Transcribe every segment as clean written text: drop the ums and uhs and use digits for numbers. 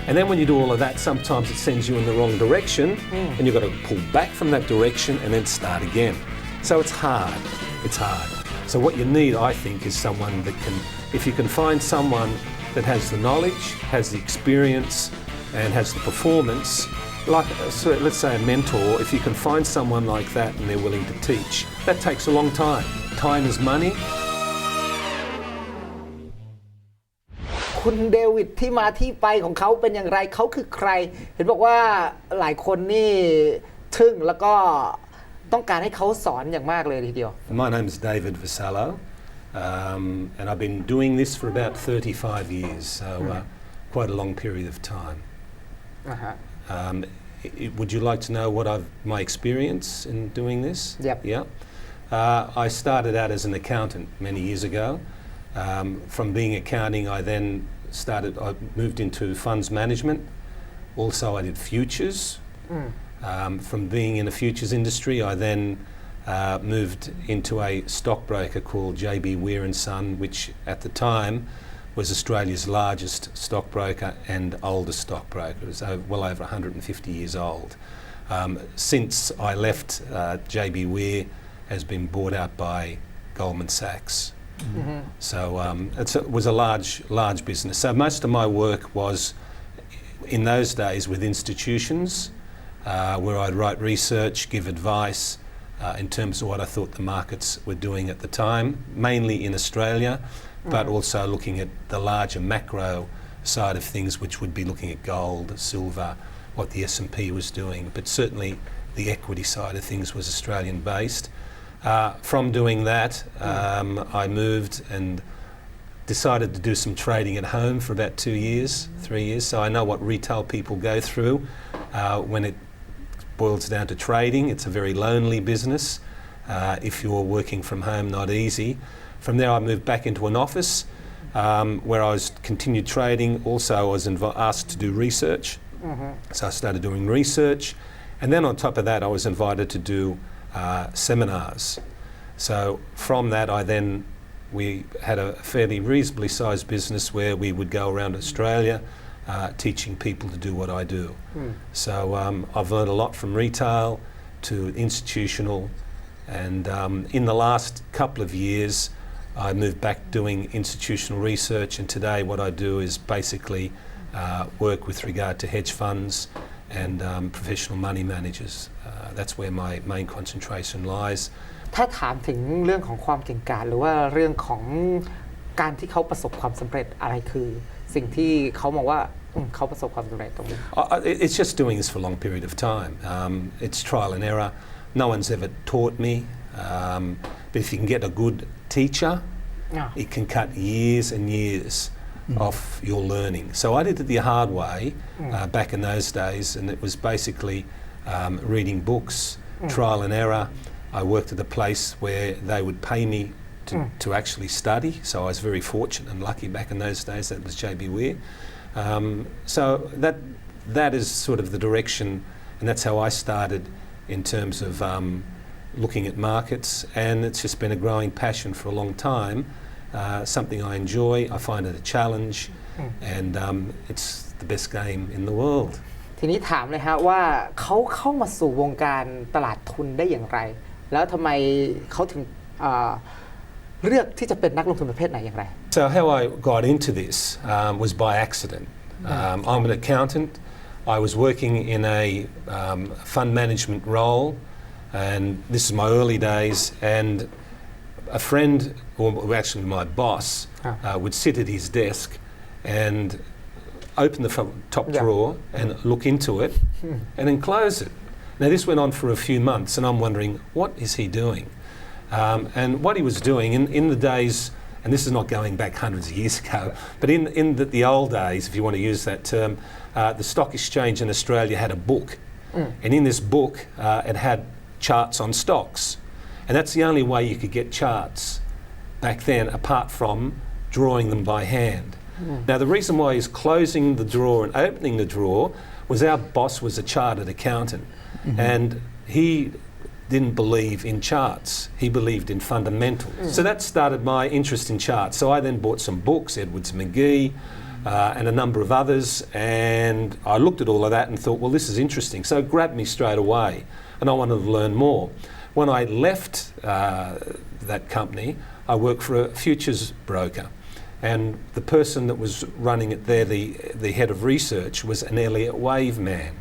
And then when you do all of that, sometimes it sends you in the wrong direction, and you've got to pull back from that direction and then start again. So it's hard. It's hard. So what you need, I think, is someone that can, if you can find someone that has the knowledge, has the experience, and has the performance, like, so let's say a mentor, if you can find someone like that and they're willing to teach, that takes a long time. Time is money. คุณเดวิดที่มาที่ไปของเขาเป็นอย่างไรเขาคือใครเห็นบอกว่าหลายคนนี่ทึ่งแล้วก็ต้องการให้เขาสอนอย่างมากเลยทีเดียว My name is David Vassallo, and I've been doing this for about 35 years, so quite a long period of time. Would you like to know what my experience in doing this? Yep. Yeah. I started out as an accountant many years ago. From being accounting, I moved into funds management. Also, I did futures. From being in the futures industry, I then moved into a stockbroker called JB Weir & Son, which at the time was Australia's largest stockbroker and oldest stockbroker. It was well over 150 years old. Since I left, JB Weir has been bought out by Goldman Sachs. So it was a large business. So most of my work was in those days with institutions where I'd write research, give advice in terms of what I thought the markets were doing at the time, mainly in Australia, but also looking at the larger macro side of things, which would be looking at gold, silver, what the S&P was doing. But certainly the equity side of things was Australian based. From doing that, I moved and decided to do some trading at home for about 3 years. So I know what retail people go through when it boils down to trading. It's a very lonely business. If you're working from home, not easy. From there, I moved back into an office where I continued trading. Also, I was asked to do research. So I started doing research. And then on top of that, I was invited to do seminars. So from that, we had a fairly reasonably sized business where we would go around Australia teaching people to do what I do. So I've learned a lot from retail to institutional, and in the last couple of years, I moved back doing institutional research, and today what I do is basically work with regard to hedge funds and professional money managers. That's where my main concentration lies. ถ้าถามถึงเรื่องของความเก่งกาจหรือว่าเรื่องของการที่เขาประสบความสำเร็จอะไรคือสิ่งที่เขามองว่าเขาประสบความสำเร็จตรงนี้ It's just doing this for a long period of time. It's trial and error. No one's ever taught me. But if you can get a good teacher, it can cut years and years off your learning. So I did it the hard way back in those days, and it was basically reading books, trial and error. I worked at a place where they would pay me to actually study, so I was very fortunate and lucky back in those days. That was JB Weir. So that is sort of the direction, and that's how I started in terms of looking at markets, and it's just been a growing passion for a long time. Something I enjoy. I find it a challenge, and it's the best game in the world. ทีนี้ถามเลยฮะว่าเขาเข้ามาสู่วงการตลาดทุนได้อย่างไรแล้วทำไมเขาถึงเลือกที่จะเป็นนักลงทุนประเภทไหนอย่างไร So how I got into this was by accident. I'm an accountant. I was working in a fund management role, and this is my early days, and a friend, or actually my boss, would sit at his desk and open the top drawer and look into it and then close it. Now this went on for a few months, and I'm wondering, what is he doing? And what he was doing in the days, and this is not going back hundreds of years ago, but in the old days, if you want to use that term, the stock exchange in Australia had a book, and in this book it had charts on stocks, and that's the only way you could get charts back then, apart from drawing them by hand. Now the reason why he's closing the drawer and opening the drawer was our boss was a chartered accountant, and he didn't believe in charts. He believed in fundamentals. So that started my interest in charts. So I then bought some books, Edwards McGee, and a number of others, and I looked at all of that and thought, well, this is interesting. So it grabbed me straight away, and I wanted to learn more. When I left that company, I worked for a futures broker, and the person that was running it there, the head of research, was an Elliott Wave man.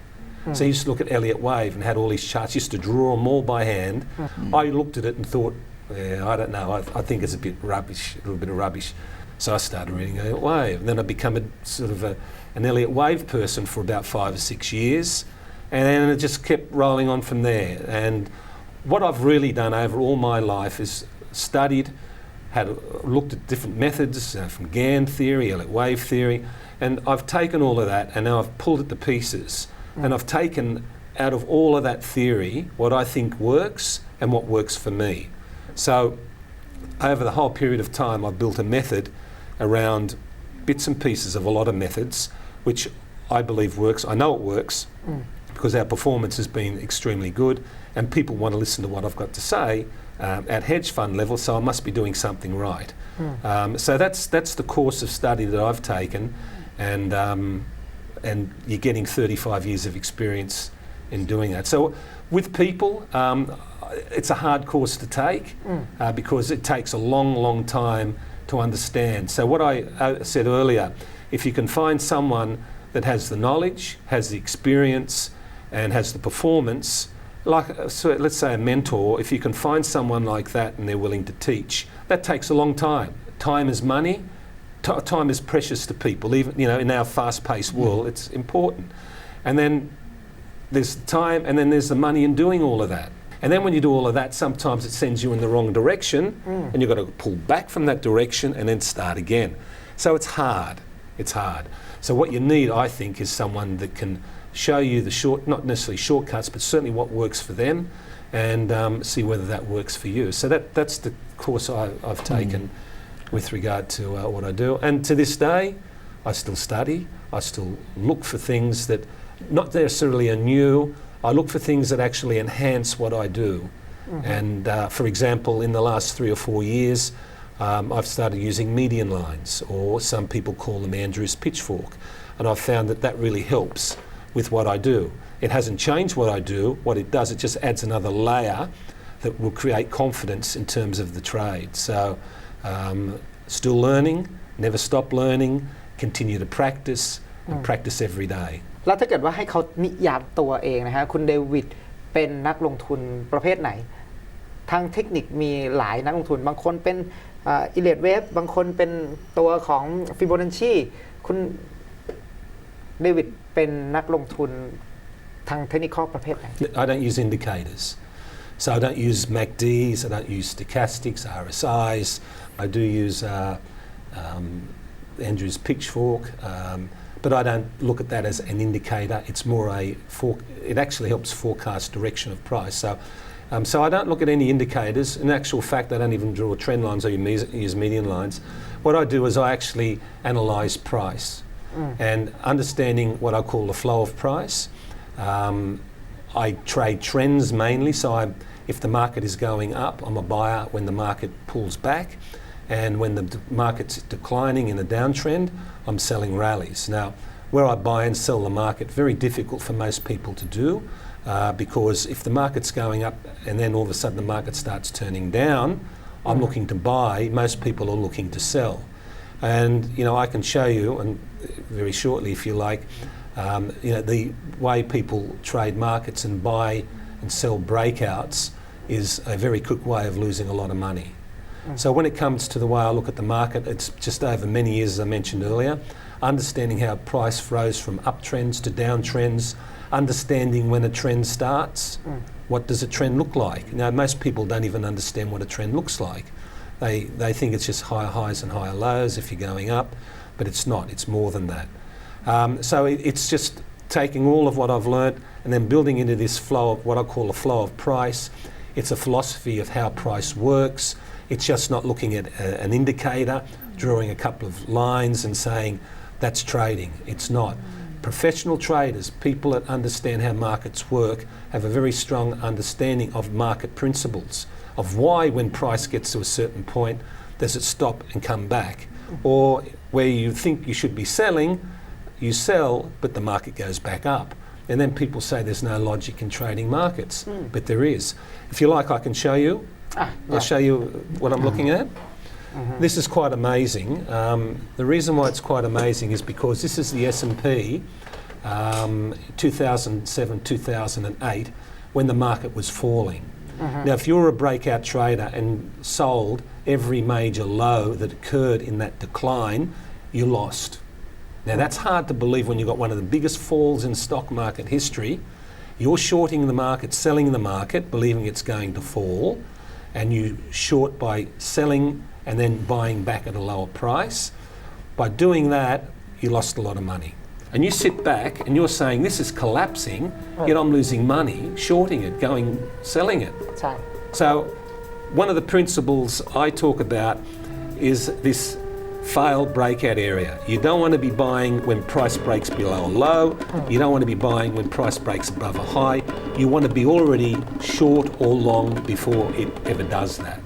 So he used to look at Elliott Wave and had all these charts, used to draw them all by hand. I looked at it and thought, yeah, I don't know, I think it's a bit rubbish, a little bit of rubbish. So I started reading Elliott Wave. And then I became an Elliott Wave person for about 5 or 6 years. And then it just kept rolling on from there. And what I've really done over all my life is studied, looked at different methods from Gann theory, Elliott Wave theory, and I've taken all of that and now I've pulled it to pieces. And I've taken out of all of that theory what I think works and what works for me. So over the whole period of time, I've built a method around bits and pieces of a lot of methods, which I believe works. I know it works because our performance has been extremely good and people want to listen to what I've got to say at hedge fund level, so I must be doing something right. So that's the course of study that I've taken, and you're getting 35 years of experience in doing that. So with people, it's a hard course to take because it takes a long, long time to understand. So what I said earlier, if you can find someone that has the knowledge, has the experience, and has the performance, so let's say a mentor, if you can find someone like that and they're willing to teach, that takes a long time. Time is money. Time is precious to people, even in our fast-paced world. It's important. And then there's time, and then there's the money in doing all of that. And then when you do all of that, sometimes it sends you in the wrong direction, and you've got to pull back from that direction and then start again. So it's hard. It's hard. So what you need, I think, is someone that can show you not necessarily shortcuts, but certainly what works for them, and see whether that works for you. So that's the course I've taken with regard to what I do. And to this day, I still study. I still look for things that not necessarily are new. I look for things that actually enhance what I do. And for example, in the last 3 or 4 years, I've started using median lines, or some people call them Andrew's pitchfork. And I've found that really helps with what I do. It hasn't changed what I do. What it does, it just adds another layer that will create confidence in terms of the trade. So still learning, never stop learning, continue to practice, and practice every day. แล้วถ้าเกิดว่าให้เขานิยามตัวเองนะฮะคุณเดวิดเป็นนักลงทุนประเภทไหนทางเทคนิคมีหลายนักลงทุนบางคนเป็นอิเลดเวฟบางคนเป็นตัวของฟิโบนัชชีคุณเดวิดเป็นนักลงทุนทางเทคนิคประเภทไหน I don't use indicators. So I don't use MACDs, I don't use stochastics, RSIs. I do use Andrew's pitchfork, but I don't look at that as an indicator. It's more it actually helps forecast direction of price. So I don't look at any indicators. In actual fact, I don't even draw trend lines or use median lines. What I do is I actually analyse price and understanding what I call the flow of price. I trade trends mainly, so if the market is going up, I'm a buyer when the market pulls back, and when the market's declining in a downtrend, I'm selling rallies. Now, where I buy and sell the market, very difficult for most people to do, because if the market's going up and then all of a sudden the market starts turning down, I'm looking to buy, most people are looking to sell. And I can show you, and very shortly if you like, the way people trade markets and buy and sell breakouts is a very quick way of losing a lot of money. So when it comes to the way I look at the market, it's just over many years, as I mentioned earlier, understanding how price flows from uptrends to downtrends, understanding when a trend starts, what does a trend look like? Now, most people don't even understand what a trend looks like. They think it's just higher highs and higher lows if you're going up, but it's not, it's more than that. So it's just taking all of what I've learned and then building into this flow of what I call a flow of price. It's a philosophy of how price works. It's just not looking at an indicator, drawing a couple of lines and saying that's trading. It's not. Professional traders, people that understand how markets work, have a very strong understanding of market principles, of why when price gets to a certain point, does it stop and come back? or where you think you should be selling, you sell, but the market goes back up. And then people say there's no logic in trading markets, but there is. If you like, I can show you. I'll show you what I'm looking at. This is quite amazing. The reason why it's quite amazing is because this is the S&P 2007, 2008, when the market was falling. Now, if you're a breakout trader and sold every major low that occurred in that decline, you lost. Now, that's hard to believe when you've got one of the biggest falls in stock market history. You're shorting the market, selling the market, believing it's going to fall, and you short by selling and then buying back at a lower price. By doing that, you lost a lot of money. And you sit back and you're saying this is collapsing, yet I'm losing money, shorting it, selling it. ใช่ So one of the principles I talk about is this failed breakout area. You don't want to be buying when price breaks below a low. You don't want to be buying when price breaks above a high. You want to be already short or long before it ever does that.